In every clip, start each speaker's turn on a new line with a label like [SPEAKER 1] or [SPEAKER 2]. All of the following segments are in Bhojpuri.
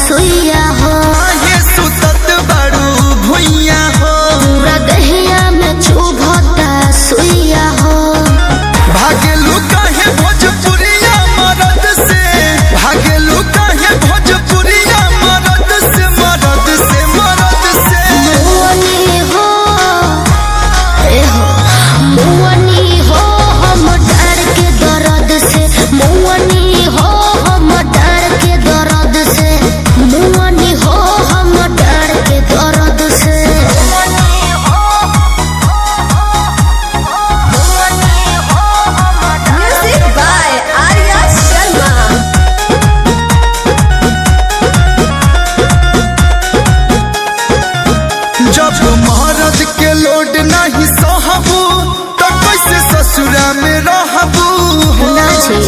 [SPEAKER 1] सुइया हो
[SPEAKER 2] ये सुतत बड़ू भुइया हो
[SPEAKER 1] पूरा दहिया में चुभता सुइया हो
[SPEAKER 2] भागेलू काहे भोजपुरिया मरद से भागेलू काहे भोजपुरिया मरद से मरद से मरद से
[SPEAKER 1] मुअनी हो ए हो मुअनी हो हम डर के दर्द से मुअनी हो हम डर के दर्द से मुअनी हो हम डर के दर्द से
[SPEAKER 3] Music by Arya Sharma.
[SPEAKER 2] जब मरद के लोड नहीं सहबू तो कैसे ससुरा में रहबू हो
[SPEAKER 1] ना जी।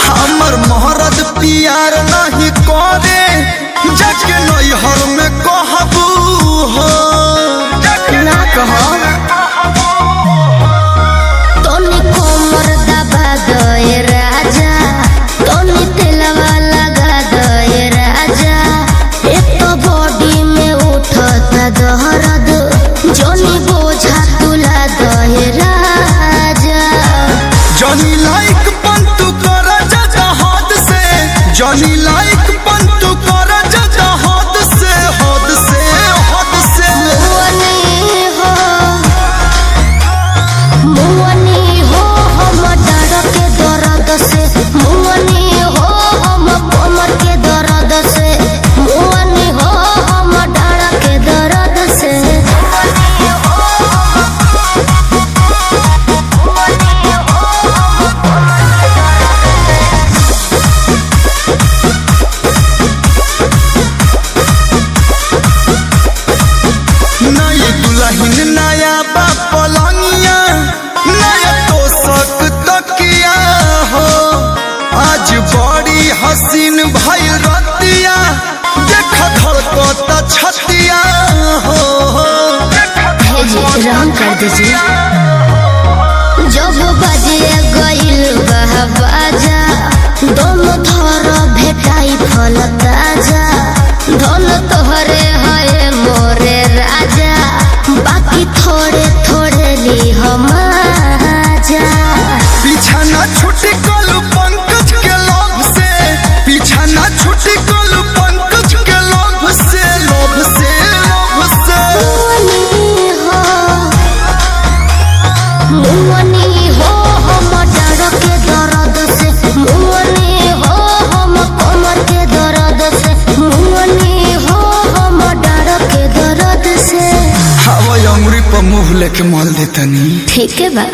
[SPEAKER 2] हमर मरद प्यार नहीं करे जाके नैहर में कहबू हो
[SPEAKER 1] ना कहो तोनी कोमर दबा दे राजा तोनी तेलवा लगा दे राजा एक तो बॉडी में उठता दर्द जोनी बोझा तुला दे राजा
[SPEAKER 2] जॉनी लाइक पंतु कर जा हद से जॉनी लाइक पंतु कर जा हद से हद से हद से
[SPEAKER 1] मुअनी हो हम डर के दर्द से मुअनी हो हम कमर के दर्द से मुअनी हो हम डर के दर्द से
[SPEAKER 2] नई दुल्हन नया पलंगिया नया तोशक तकिया हो आज बड़ी हसीन भइल रतिया देख धड़कता छतिया हो
[SPEAKER 1] भेजी रंग कर दीजिए जब बजे गइल बा बाजा दोनों थर भेटाई फल ताजा धन तोहरे है मोरे राजा बाकी थोड़े थोड़े ली हम आजा
[SPEAKER 2] पीछा ना छुटी कलू पंकज के लोभ से पीछा ना छुटी कलू पंकज के लोभ से लोभ से लोभ से
[SPEAKER 1] मुअनी हो हम डर के दर्द से मुअनी हो हम कमर के दर्द से मुअनी हो हम डर के दर्द से
[SPEAKER 2] हवा अंगुरी पर मुँह लेके मल देतनी
[SPEAKER 1] ठीक है बा।